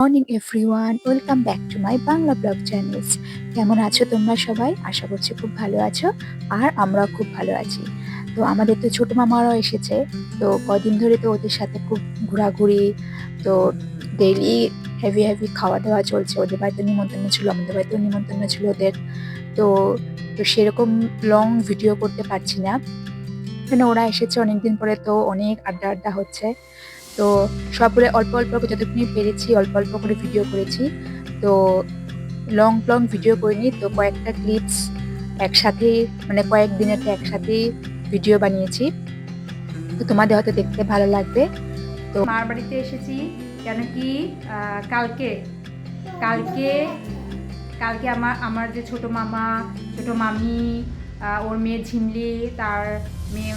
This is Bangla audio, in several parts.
Morning everyone, welcome back to my Bangla blog channels. কেমন আছো তোমরা সবাই? আশা করছি খুব ভালো আছো, আর আমরাও খুব ভালো আছি। তো আমাদের তো ছোট মামারাও এসেছে, তো কদিন ধরে তো ওদের সাথে খুব ঘোরাঘুরি, তো ডেইলি হেভি হেভি খাওয়া দাওয়া চলছে। ওদের বাড়িতে নিমন্ত্রণ ছিল, আমাদের বাড়িতেও নিমন্ত্রণ ছিল ওদের। তো তো সেরকম লং ভিডিও করতে পারছি না, মানে ওরা এসেছে অনেকদিন পরে, তো অনেক আড্ডা আড্ডা হচ্ছে। তো সবগুলো অল্প অল্প করে যতটুকুনি পেরেছি অল্প অল্প করে ভিডিও করেছি। তো লং লং ভিডিও করিনি, তো কয়েকটা ক্লিপস একসাথে, মানে কয়েকদিনের একসাথে ভিডিও বানিয়েছি। তো তোমাদের হয়তো দেখতে ভালো লাগবে। তো মার বাড়িতে এসেছি কেন কি কালকে কালকে কালকে আমার যে ছোট মামা, ছোট মামি, ওর মেয়ে ঝিমলি, তার মেয়ে,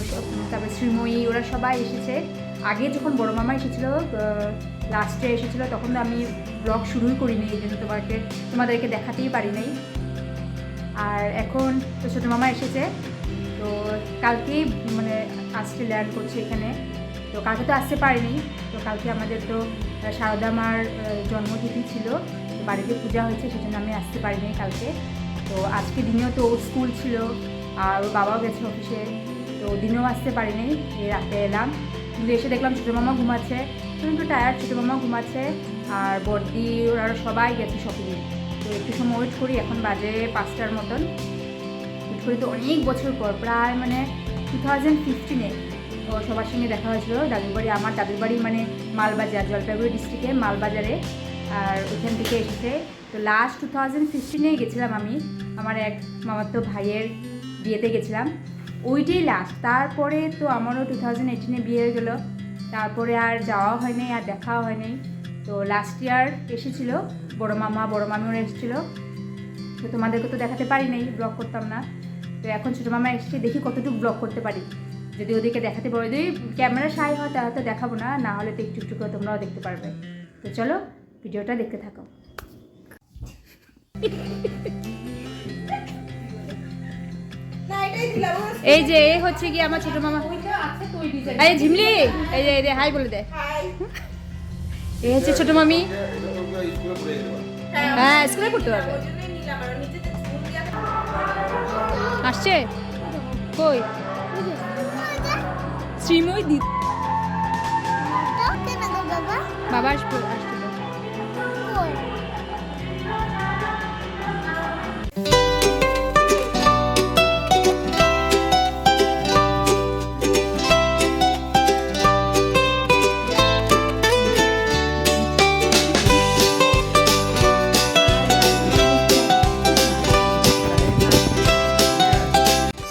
তারপরে শ্রীময়ী, ওরা সবাই এসেছে। আগে যখন বড় মামা এসেছিলো, লাস্টে এসেছিলো, তখন তো আমি ব্লগ শুরুই করিনি, এই জন্য তোমাদেরকে দেখাতেই পারি নাই। আর এখন তো ছোটো মামা এসেছে, তো কালকেই মানে আসতে ল্যান্ড করছে এখানে। তো কালকে তো আসতে পারিনি, তো কালকে আমাদের তো সারদা মার জন্মতিথি ছিল, তো বাড়িতে পূজা হয়েছে, সেজন্য আমি আসতে পারিনি কালকে। তো আজকে দিনেও তো ওর স্কুল ছিল, আর ওর বাবাও গেছে অফিসে, তো দিনেও আসতে পারিনি। এই রাতে এলাম, কিন্তু এসে দেখলাম ছোটো মামা ঘুমাচ্ছে, তুমি একটু টায়ার্ড, ছোটো মামা ঘুমাচ্ছে, আর বড়দি ওরা সবাই গেছে শপিংয়ে। তো একটু সময় ওয়েট করি, এখন বাজে 5টার মতন। ওয়েট করি তো অনেক বছর পর, প্রায় মানে 2015-এ সবার সঙ্গে দেখা হয়েছিল দাদুর বাড়ি। আমার দাদুর বাড়ি মানে মালবাজার, জলপাইগুড়ি ডিস্ট্রিক্টে মালবাজারে, আর ওইখান থেকে এসেছে। তো লাস্ট 2015-এ গেছিলাম আমি, আমার এক মামাতো ভাইয়ের বিয়েতে গেছিলাম, ওইটাই লাস্ট। তারপরে তো আমারও 2018-এ বিয়ে হয়ে গেলো, তারপরে আর যাওয়া হয়নি, আর দেখাও হয়নি। তো লাস্ট ইয়ার এসেছিল বড় মামা, বড় মামিও এসেছিলো, তো তোমাদেরকে তো দেখাতে পারি নাই, ব্লগ করতাম না। তো এখন ছোটো মামা এসে দেখি কতটুকু ব্লগ করতে পারি, যদি ওদেরকে দেখাতে পারো। যদি ক্যামেরা সাই হয় তাহলে তো দেখাবো না, না হলে তো একটু একটু করে তোমরাও দেখতে পারবে। তো চলো ভিডিওটা দেখতে থাকো। এই যে এই হচ্ছে কি আমার ছোট মামা, এই ঝিমলি, এই যে হাই বলে দে। এই হচ্ছে ছোট মামি, হ্যাঁ স্কুলে পড়তে পারবে। আসছে কই শ্রীময় দি, বাবা আসবে আসতে।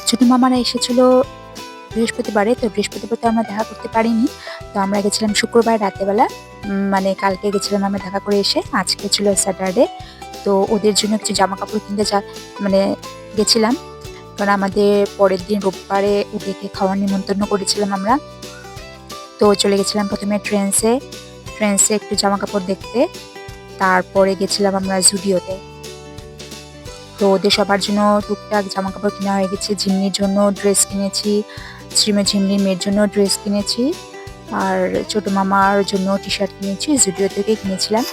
ছোট মামারা এসেছিল বৃহস্পতিবারে, তো বৃহস্পতিবার তো আমরা দেখা করতে পারিনি। তো আমরা গেছিলাম শুক্রবার রাতেবেলা, মানে কালকে গেছিলাম আমরা দেখা করে এসে। আজকে ছিল স্যাটারডে, তো ওদের জন্য কিছু জামা কাপড় কিনতে মানে গেছিলাম, কারণ আমাদের পরের দিন রোববারে ওদেরকে খাওয়ার নিমন্ত্রণ করেছিলাম আমরা। তো চলে গেছিলাম প্রথমে ট্রেন্সে একটু জামা কাপড় দেখতে, তারপরে গেছিলাম আমরা জুডিওতে। তো ওদের সবার জন্য টুকটাক জামা কাপড় কেনা হয়ে গেছে। ঝিমনির জন্য ড্রেস কিনেছি, ঝিমলির মেয়ের জন্য ড্রেস কিনেছি, আর ছোট মামার জন্য টি শার্ট কিনেছি, জুডিও থেকে কিনেছিলাম।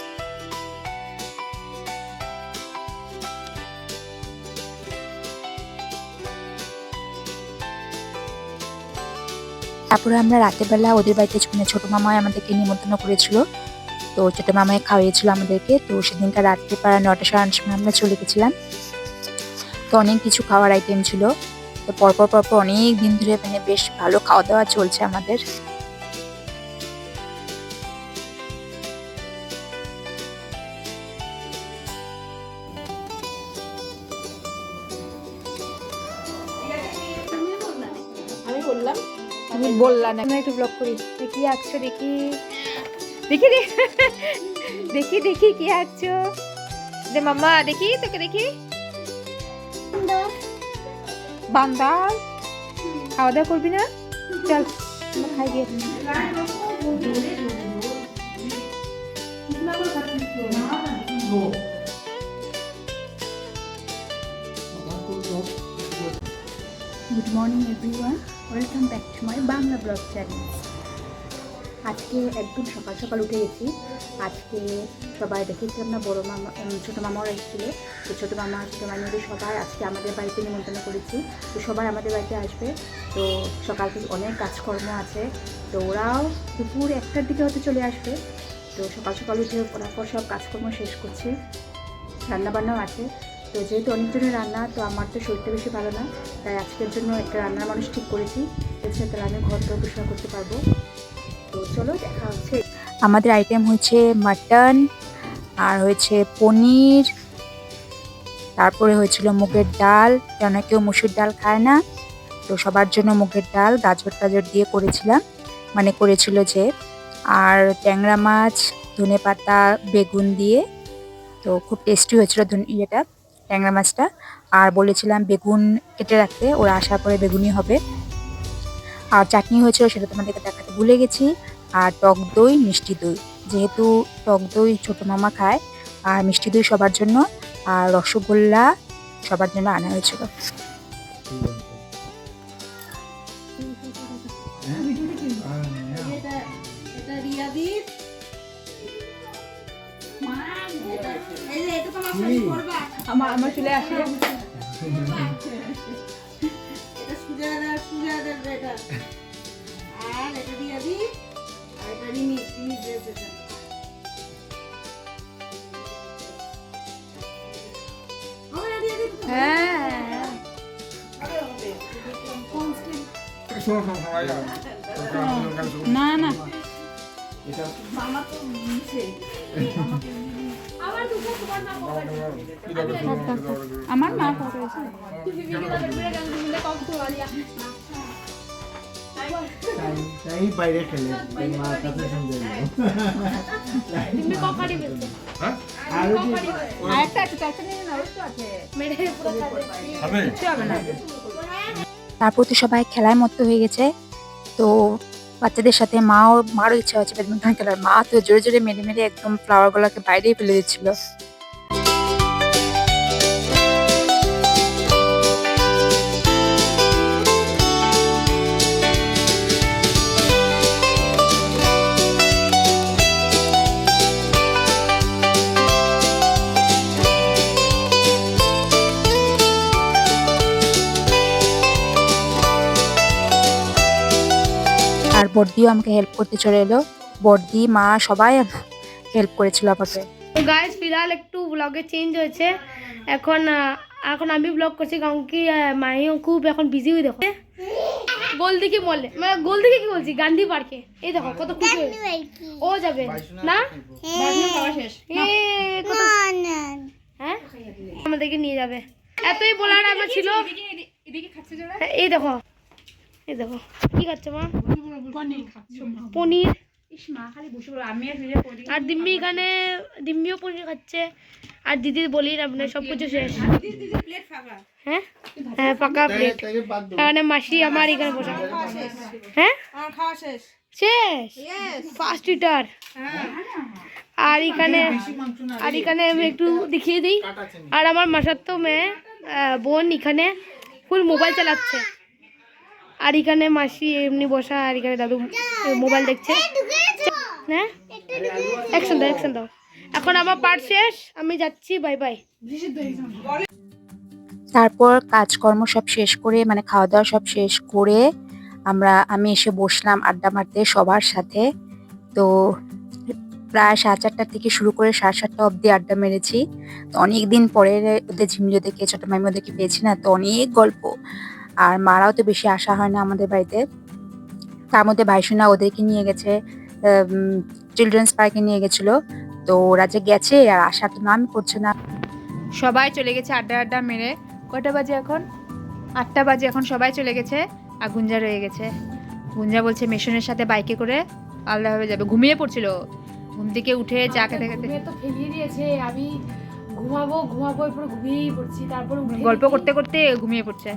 তারপরে আমরা রাতের বেলা ওদের বাড়িতে, মানে ছোট মামাই আমাদেরকে নিমন্ত্রণ করেছিল, তো ছোট মামাই খাওয়িয়েছিল আমাদেরকে। তো সেদিনকার রাত্রে প্রায় 9টা সাড়ে 9টার সময় আমরা চলে গেছিলাম। তো অনেক কিছু খাওয়ার আইটেম ছিল, তো পরপর অনেক দিন ধরে মানে বেশ ভালো খাওয়া দাওয়া চলছে আমাদের। আমি বললাম, তুমি বললাম না, একটু ব্লগ করি। কি আঁকছো দেখি, দেখি দেখি দেখি কি আঁকছো, দে মাম্মা দেখি, তোকে দেখি। বান্দার খাওয়া দাওয়া করবি না? চল খাই গিয়ে। Good morning everyone, welcome back to my Bangla blog channel. আজকে একদম সকাল সকাল উঠে গেছি। আজকে সবাই দেখেছিলাম না, বড়ো মামা ছোটো মামাও এসেছিলো। তো ছোটো মামা ছোটো মামিদের সবাই আজকে আমাদের বাড়িতে নিমন্ত্রণ করেছি। তো সবাই আমাদের বাড়িতে আসবে। তো সকাল থেকে অনেক কাজকর্ম আছে। তো ওরাও দুপুর 1টার দিকে হয়তো চলে আসবে। তো সকাল সকাল উঠে পর সব কাজকর্ম শেষ করছি। রান্নাবান্নাও আছে। তো যেহেতু অনেকজনের রান্না, তো আমার তো শরীরটা বেশি ভালো না, তাই আজকের জন্য একটা রান্নার মানুষ ঠিক করেছি। এছাড়া তাহলে আমি ঘরটা পরিষ্কার করতে পারবো। তো চলো দেখা হচ্ছে। আমাদের আইটেম হচ্ছে মাটন, আর হয়েছে পনির, তারপরে হয়েছিল মুগের ডাল, কেন কেউ মুসুর ডাল খায় না। তো সবার জন্য মুগের ডাল গাজর টাজর দিয়ে করেছিলাম, মানে করেছিল যে। আর ট্যাংরা মাছ, ধনেপাতা, বেগুন দিয়ে। তো খুব টেস্টি হয়েছিল ইয়েটা, ট্যাংরা মাছটা। আর বলেছিলাম বেগুন কেটে রাখতে, ওরা আসার পরে বেগুনই হবে। আর চাটনি হয়েছিল, সেটা তোমাদেরকে দেখাতে ভুলে গেছি। আর টক দই, মিষ্টি দই, যেহেতু টক দই ছোটো মামা খায়, আর মিষ্টি দই সবার জন্য, আর রসগোল্লা সবার জন্য আনা হয়েছিল। আমার চলে আসে। আর এটা দিয়ে দি, আর এটা রিমিক্স ড্রেস এটা। হ্যাঁ না না মামা তো নিচে আমার মা ফটো আছে। তাই বাইরে খেলে মার কাছে শুনতে তারপর তো সবাই খেলায় মত্ত হয়ে গেছে। তো বাচ্চাদের সাথে মারও ইচ্ছা হচ্ছে ব্যাডমিন্টন খেলার। মা তো জোরে জোরে মেরে মেরে একদম ফ্লাওয়ার গুলোকে বাইরেই ফেলে দিচ্ছিল। আর বড়দিও আমাকে হেল্প করতে চলে এলো। বড়দি, মা সবাই হেল্প করেছিল আমাকে। তো গাইস ফিলহাল একটু ব্লগে চেঞ্জ হয়েছে। এখন এখন আমি ব্লগ করছি, কারণ কি মাইও খুব এখন বিজি হয়ে দেখো। গোলদিকে বলে, মানে গোলদিকে কি বলছি, গান্ধী পার্কে। এই দেখো কত খুশি হয়েছে, ও যাবে না। হ্যাঁ আমাদেরকে নিয়ে যাবে, এতই বলার আমার ছিল। এই দেখো, এই দেখো কি খাচ্ছে মা, পনির। আর দিম্মি এখানে, দিম্মিও পনির খাচ্ছে। আর দিদি বলি আপনার সব কিছু শেষ। হ্যাঁ হ্যাঁ পাকা প্লেট। এখানে মাসি আমার এখানে বসা। হ্যাঁ শেষ ফার্স্ট ইটার। আর এখানে আমি একটু দেখিয়ে দিই। আর আমার মাসাতো মেয়ে বোন এখানে ফুল মোবাইল চালাচ্ছে। আর এখানে মাসি এমনি বসা, আর এখানে দাদু মোবাইল দেখছে। হ্যাঁ অ্যাকশন দাও। এখন আমার পার্ট শেষ, আমি যাচ্ছি, বাই বাই। তারপর কাজকর্ম সব শেষ করে, মানে খাওয়া দাওয়া সব শেষ করে আমি এসে বসলাম আড্ডা মারতে সবার সাথে। তো প্রায় 4:30 থেকে শুরু করে 7:30 অবধি আড্ডা মেরেছি। তো অনেক দিন পরে ওদের ঝিমলি ওদেরকে, ছোট মামি ওদেরকে পেয়েছি না, তো অনেক গল্প। আর মারাও তো বেশি আসা হয় না আমাদের বাড়িতে। তার মধ্যে ভাইসোনা ওদেরকে নিয়ে গেছে, চিলড্রেন্স পার্কে নিয়ে গেছিলো। তো ওরা যে গেছে আর আসার তো নামই করছে না। সবাই চলে গেছে আড্ডা মেরে। কয়টা বাজে এখন? 8টা বাজে। এখন সবাই চলে গেছে, আর গুঞ্জা রয়ে গেছে। গুঞ্জা বলছে মেশনের সাথে বাইকে করে আলাদাভাবে যাবে। ঘুমিয়ে পড়ছিল, ঘুম থেকে উঠে চা খেতে খেতে তো ফেলিয়ে দিয়েছে। আমি ঘুমাবো এরপর ঘুমিয়েই পড়ছি। তারপর গল্প করতে করতে ঘুমিয়ে পড়ছে।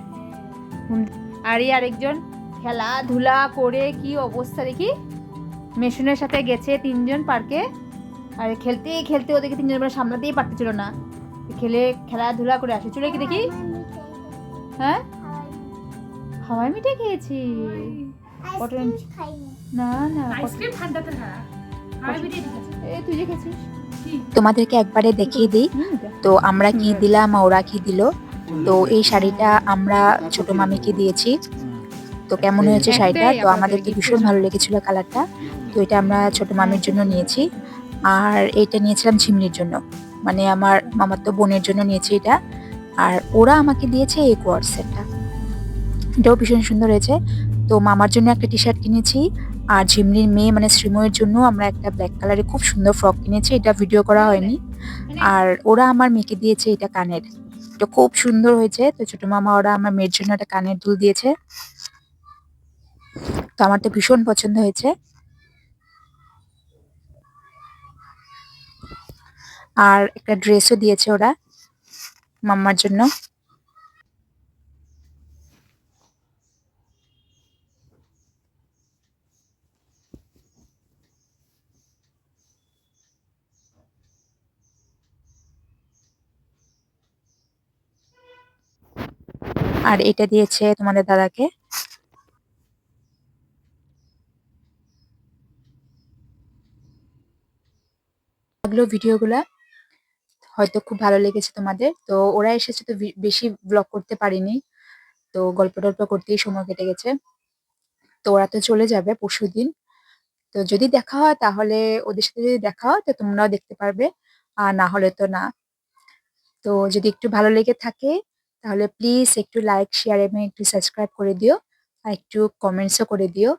আর এই আরেকজন খেলাধুলা করে কি অবস্থা দেখি। মেশনের সাথে গেছে 3জন পার্কে, আর খেলতে খেলতে ওদেরকে 3জনের সামলাতেই পারতেছিল না। খেলাধুলা করে আসে। চলে কি দেখি, হ্যাঁ হাওয়াই মিঠাই খেয়েছি। কটন না না আইসক্রিম ঠান্ডাতে খাওয়া খাওয়াই বেরিয়ে ঠিক আছে এই তুই যে খেয়েছিস কি তোমাদেরকে একবারে দেখিয়ে দিই তো আমরা কি দিলাম আর ওরা কি দিল। তো এই শাড়িটা আমরা ছোট মামিকে দিয়েছি। তো কেমন হয়েছে শাড়িটা, তো আমাদের তো ভীষণ ভালো লেগেছিল কালারটা। তো এটা আমরা ছোট মামির জন্য নিয়েছি, আর এটা নিয়েছিলাম ঝিমলির জন্য, মানে আমার মামাতো বোনের জন্য নিয়েছি এটা। আর ওরা আমাকে দিয়েছে এই কোয়ার্ড সেটটা, এটাও ভীষণ সুন্দর হয়েছে। তো মামার জন্য একটা টি শার্ট কিনেছি, আর ঝিমলির মেয়ে মানে শ্রীময়ের জন্য আমরা একটা ব্ল্যাক কালারের খুব সুন্দর ফ্রক কিনেছি, এটা ভিডিও করা হয়নি। আর ওরা আমার মেয়েকে দিয়েছে এটা কানের, এটা খুব সুন্দর হয়েছে। তো ছোট মামা ওরা আমার মেয়ের জন্য একটা কানের দুল দিয়েছে, তো আমার তো ভীষণ পছন্দ হয়েছে। আর একটা ড্রেসও দিয়েছে ওরা মাম্মার জন্য। আর এটা দিয়েছে তোমাদের দাদাকে। লাগলো ভিডিওগুলা, হয়তো খুব ভালো লেগেছে তোমাদের। তো ওরা এসেছে তো বেশি ব্লগ করতে পারিনি, তো গল্প টল্প করতেই সময় কেটে গেছে। তো ওরা তো চলে যাবে পরশুদিন। তো যদি দেখা হয় তাহলে ওদের সাথে যদি দেখা হয় তো তোমরাও দেখতে পারবে, আর না হলে তো না। তো যদি একটু ভালো লেগে থাকে তাহলে প্লিজ একটু লাইক শেয়ার এবং একটু সাবস্ক্রাইব করে দিও, আর একটু কমেন্টসও করে দিও।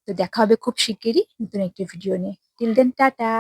তো দেখা হবে খুব শিগগিরই নতুন একটি ভিডিও নিয়ে। Till then tata.